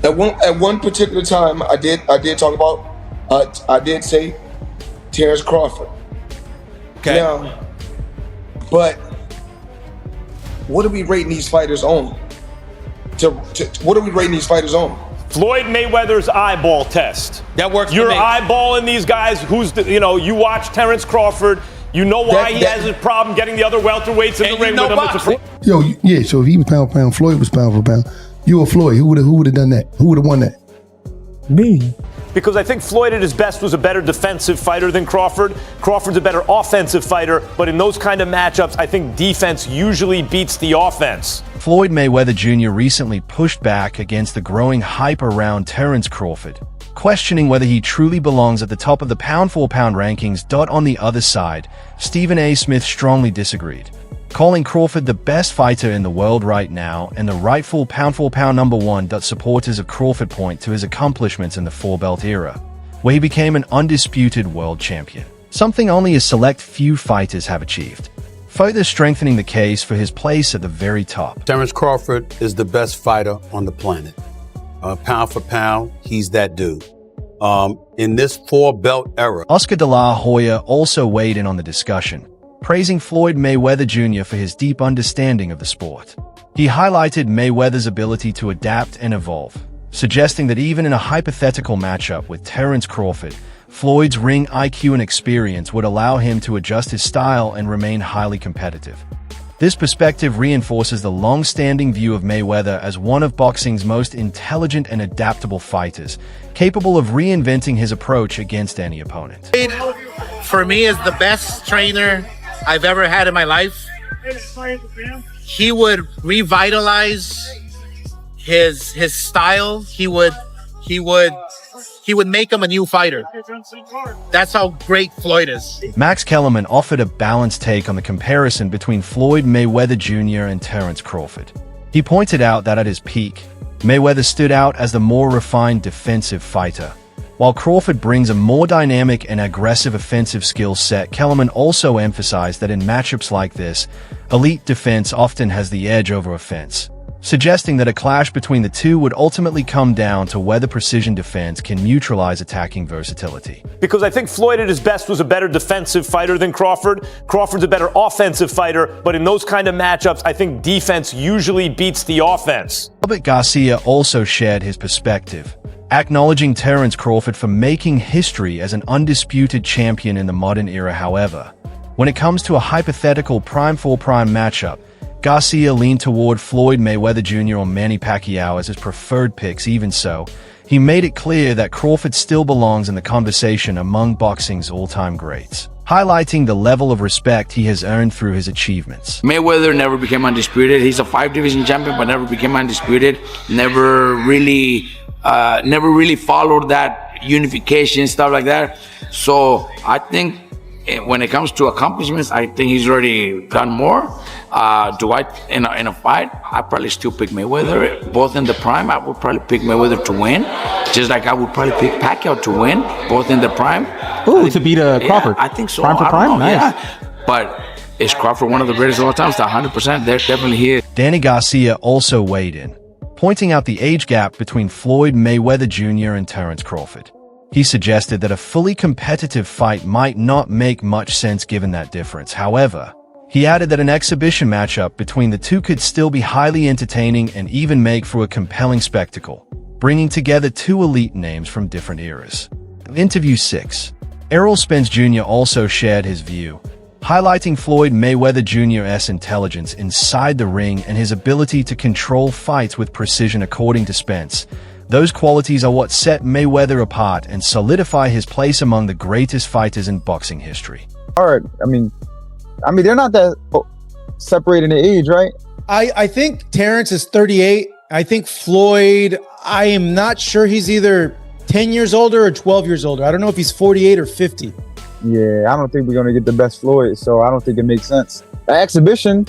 At one particular time, I did talk about I did say Terence Crawford. Okay. Now, but what are we rating these fighters on? What are we rating these fighters on? Floyd Mayweather's eyeball test. That works. You're for me. eyeballing these guys. You watch Terence Crawford. You know why he has a problem getting the other welterweights in the ring with him. Yeah. So if he was pound for pound, Floyd was pound for pound. You or Floyd, who would have done that? Who would have won that? Me. Because I think Floyd at his best was a better defensive fighter than Crawford. Crawford's a better offensive fighter, but in those kind of matchups, I think defense usually beats the offense. Floyd Mayweather Jr. recently pushed back against the growing hype around Terence Crawford, questioning whether he truly belongs at the top of the pound-for-pound rankings. On the other side, Stephen A. Smith strongly disagreed, calling Crawford the best fighter in the world right now and the rightful pound-for-pound number one. Supporters of Crawford point to his accomplishments in the four-belt era, where he became an undisputed world champion, something only a select few fighters have achieved, further strengthening the case for his place at the very top. Terence Crawford is the best fighter on the planet. Pound for pound, he's that dude. In this four-belt era. Oscar De La Hoya also weighed in on the discussion, praising Floyd Mayweather Jr. for his deep understanding of the sport. He highlighted Mayweather's ability to adapt and evolve, suggesting that even in a hypothetical matchup with Terence Crawford, Floyd's ring IQ and experience would allow him to adjust his style and remain highly competitive. This perspective reinforces the long-standing view of Mayweather as one of boxing's most intelligent and adaptable fighters, capable of reinventing his approach against any opponent. For me, is the best trainer I've ever had in my life. He would revitalize his style. He would make him a new fighter. That's how great Floyd is. Max Kellerman offered a balanced take on the comparison between Floyd Mayweather Jr. and Terence Crawford. He pointed out that at his peak, Mayweather stood out as the more refined defensive fighter, while Crawford brings a more dynamic and aggressive offensive skill set. Kellerman also emphasized that in matchups like this, elite defense often has the edge over offense, suggesting that a clash between the two would ultimately come down to whether precision defense can neutralize attacking versatility. Because I think Floyd at his best was a better defensive fighter than Crawford. Crawford's a better offensive fighter, but in those kind of matchups, I think defense usually beats the offense. Robert Garcia also shared his perspective, acknowledging Terence Crawford for making history as an undisputed champion in the modern era. However, when it comes to a hypothetical prime-for-prime matchup, Garcia leaned toward Floyd Mayweather Jr. or Manny Pacquiao as his preferred picks. Even so, he made it clear that Crawford still belongs in the conversation among boxing's all-time greats, highlighting the level of respect he has earned through his achievements. Mayweather never became undisputed. He's a 5-division champion, but never became undisputed. Never really followed that unification, stuff like that. So I think when it comes to accomplishments, I think he's already done more. In a fight, I probably still pick Mayweather. Both in the prime, I would probably pick Mayweather to win. Just like I would probably pick Pacquiao to win, both in the prime. Ooh, to beat Crawford. Yeah, I think so. Prime for prime? Nice. Yeah. But is Crawford one of the greatest of all time? 100%. There definitely he is. Danny Garcia also weighed in, pointing out the age gap between Floyd Mayweather Jr. and Terence Crawford. He suggested that a fully competitive fight might not make much sense given that difference. However, he added that an exhibition matchup between the two could still be highly entertaining and even make for a compelling spectacle, bringing together two elite names from different eras. Interview 6. Errol Spence Jr. also shared his view, highlighting Floyd Mayweather Jr.'s intelligence inside the ring and his ability to control fights with precision. According to Spence, those qualities are what set Mayweather apart and solidify his place among the greatest fighters in boxing history. Hard. I mean, they're not that separated in age, right? I think Terence is 38. I think Floyd, I am not sure he's either 10 years older or 12 years older. I don't know if he's 48 or 50. Yeah, I don't think we're going to get the best Floyd, so I don't think it makes sense. The exhibition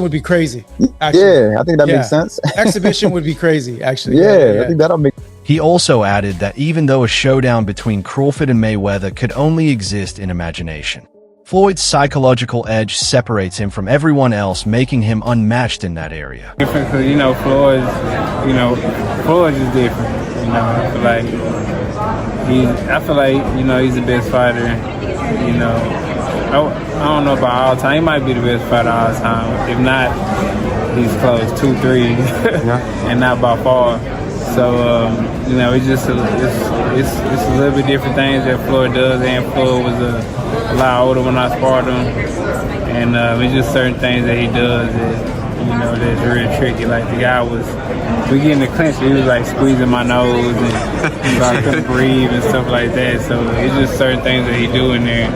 would be crazy. Actually. Yeah, I think that makes sense. Exhibition would be crazy, actually. Yeah, I think that'll make. He also added that even though a showdown between Crawford and Mayweather could only exist in imagination, Floyd's psychological edge separates him from everyone else, making him unmatched in that area. Different because, Floyd's just different. I feel like he's the best fighter. I don't know about all time. He might be the best fighter all time. If not, he's close 2-3, and not by far. So it's just it's a little bit different things that Floyd does. And Floyd was a lot older when I sparred him, and it's just certain things that he does that that's real tricky. Like the guy we get in the clinch, he was like squeezing my nose, and I couldn't breathe and stuff like that. So it's just certain things that he do in there.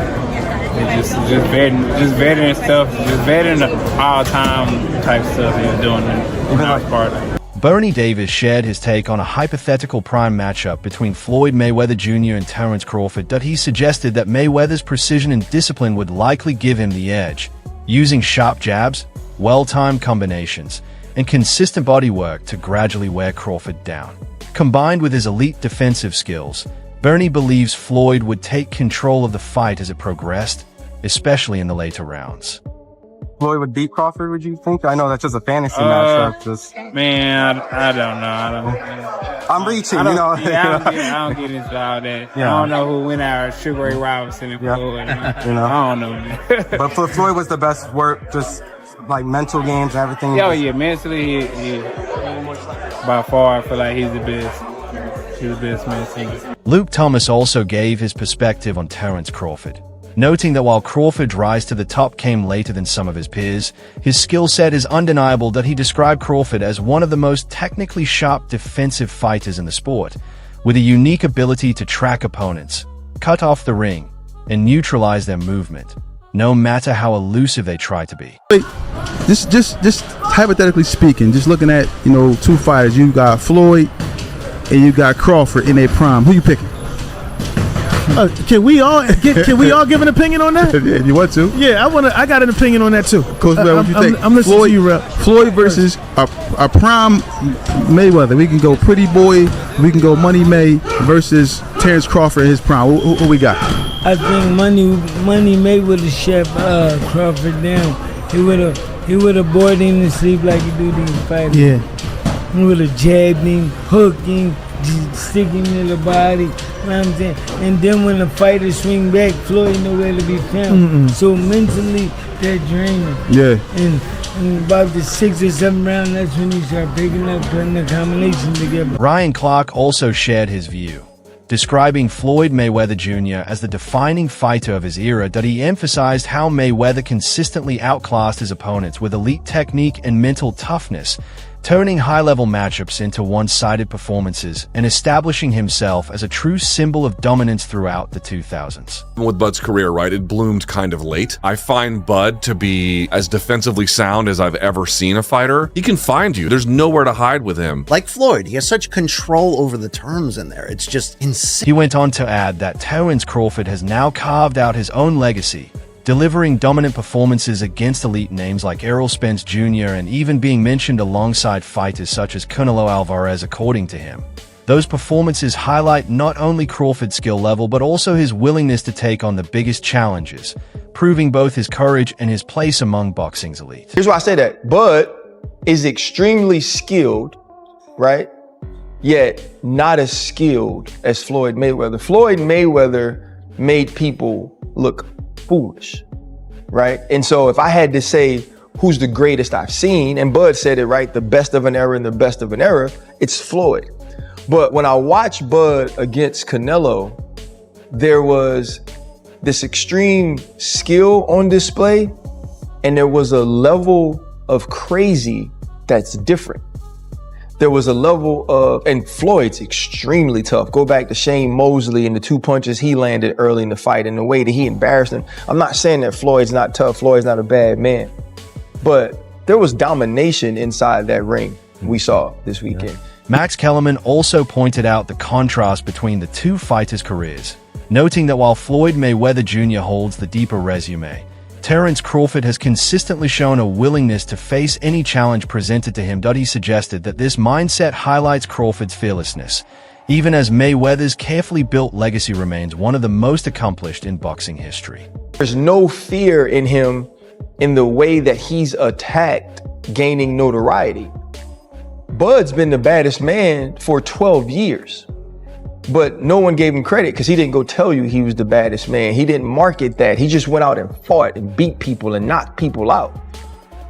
It's just veteran stuff, just veteran all-time type stuff he was doing when I was part of it. Bernie Davis shared his take on a hypothetical prime matchup between Floyd Mayweather Jr. and Terence Crawford that he suggested that Mayweather's precision and discipline would likely give him the edge, using sharp jabs, well-timed combinations, and consistent body work to gradually wear Crawford down. Combined with his elite defensive skills, Bernie believes Floyd would take control of the fight as it progressed, especially in the later rounds. Floyd would beat Crawford, would you think? I know that's just a fantasy matchup. Man, I don't know. I'm reaching, I don't get into all that. Yeah. I don't know who went out, Sugar Ray Robinson and Floyd. I don't know. But for Floyd was the best work, just like mental games and everything. Yeah, mentally, he by far, I feel like he's the best. He's the best mentally. Luke Thomas also gave his perspective on Terence Crawford, noting that while Crawford's rise to the top came later than some of his peers, his skill set is undeniable. That he described Crawford as one of the most technically sharp defensive fighters in the sport, with a unique ability to track opponents, cut off the ring, and neutralize their movement, no matter how elusive they try to be. Just hypothetically speaking, just looking at, two fighters, you got Floyd and you got Crawford in their prime. Who you picking? Can we all give an opinion on that? Yeah, you want to? Yeah, I got an opinion on that too. Coach, what you think? I'm listening to you, Rep. Floyd versus a prime Mayweather. We can go Pretty Boy. We can go Money May versus Terence Crawford in his prime. Who we got? I think Money May would have shut Crawford down. He would have bored him to sleep like he do these fighters. Yeah. He would have jabbed him, hooked him, stick him in the body. You know what I'm saying? And then when the fighters swing back, Floyd nowhere to be found. So mentally, they're draining. Yeah. And about the 6th or 7th round, that's when you start picking up, putting the combination together. Ryan Clark also shared his view, describing Floyd Mayweather Jr. as the defining fighter of his era. That he emphasized how Mayweather consistently outclassed his opponents with elite technique and mental toughness, turning high-level matchups into one-sided performances and establishing himself as a true symbol of dominance throughout the 2000s. With Bud's career, right, it bloomed kind of late. I find Bud to be as defensively sound as I've ever seen a fighter. He can find you. There's nowhere to hide with him. Like Floyd, he has such control over the turns in there. It's just insane. He went on to add that Terence Crawford has now carved out his own legacy, delivering dominant performances against elite names like Errol Spence Jr. and even being mentioned alongside fighters such as Canelo Alvarez. According to him, those performances highlight not only Crawford's skill level but also his willingness to take on the biggest challenges, proving both his courage and his place among boxing's elite. Here's why I say that. Bud is extremely skilled, right? Yet not as skilled as Floyd Mayweather. Floyd Mayweather made people look foolish, right? And so if I had to say who's the greatest I've seen, and Bud said it right, the best of an era and the best of an era, it's Floyd. But when I watched Bud against Canelo, there was this extreme skill on display, and there was a level of crazy that's different. There was a level of, and Floyd's extremely tough. Go back to Shane Mosley and the 2 punches he landed early in the fight and the way that he embarrassed him. I'm not saying that Floyd's not tough. Floyd's not a bad man. But there was domination inside that ring we saw this weekend. Max Kellerman also pointed out the contrast between the two fighters' careers, noting that while Floyd Mayweather Jr. holds the deeper resume, Terence Crawford has consistently shown a willingness to face any challenge presented to him. He suggested that this mindset highlights Crawford's fearlessness, even as Mayweather's carefully built legacy remains one of the most accomplished in boxing history. There's no fear in him in the way that he's attacked gaining notoriety. Bud's been the baddest man for 12 years, but no one gave him credit because he didn't go tell you he was the baddest man. He didn't market that. He just went out and fought and beat people and knocked people out.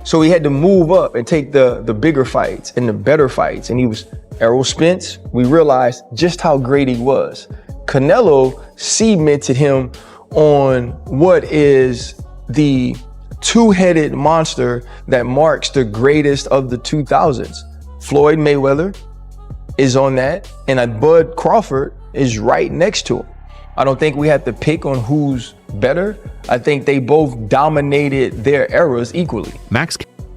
So he had to move up and take the bigger fights and the better fights. And he was Errol Spence. We realized just how great he was. Canelo cemented him on what is the two-headed monster that marks the greatest of the 2000s. Floyd Mayweather is on that, and Bud Crawford is right next to him. I don't think we have to pick on who's better. I think they both dominated their eras equally.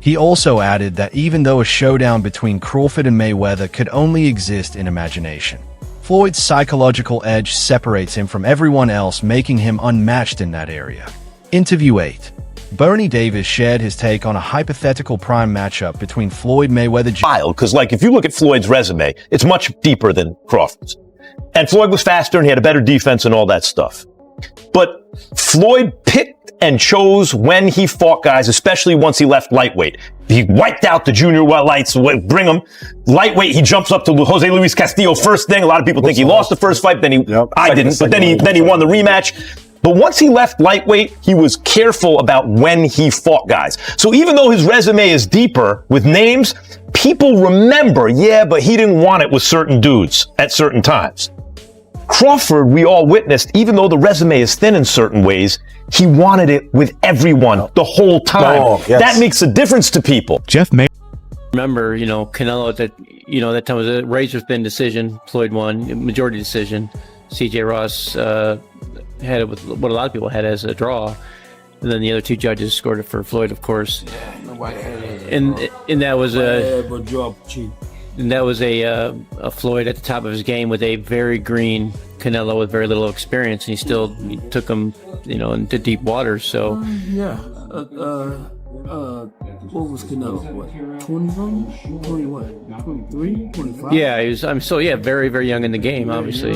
He also added that even though a showdown between Crawford and Mayweather could only exist in imagination, Floyd's psychological edge separates him from everyone else, making him unmatched in that area. Interview 8. Bernie Davis shared his take on a hypothetical prime matchup between Floyd Mayweather Jr. Because, like, if you look at Floyd's resume, it's much deeper than Crawford's. And Floyd was faster and he had a better defense and all that stuff. But Floyd picked and chose when he fought guys, especially once he left lightweight. He wiped out the junior lights, bring him. Lightweight, he jumps up to Jose Luis Castillo first thing. A lot of people think he lost the first fight, then I didn't, but then he won the rematch. But once he left lightweight, he was careful about when he fought guys. So even though his resume is deeper with names, people remember, yeah, but he didn't want it with certain dudes at certain times. Crawford, we all witnessed, even though the resume is thin in certain ways, he wanted it with everyone the whole time. Oh, yes. That makes a difference to people. Jeff May. Remember, Canelo, that time was a razor-thin decision. Floyd won, majority decision. C.J. Ross had it with what a lot of people had as a draw, and then the other two judges scored it for Floyd, of course. And that was a Floyd at the top of his game with a very green Canelo with very little experience, and he took him, into deep waters. So what was Canelo? What, 20-something? 20 what? 23? 25? Yeah, he was. Very, very young in the game, obviously.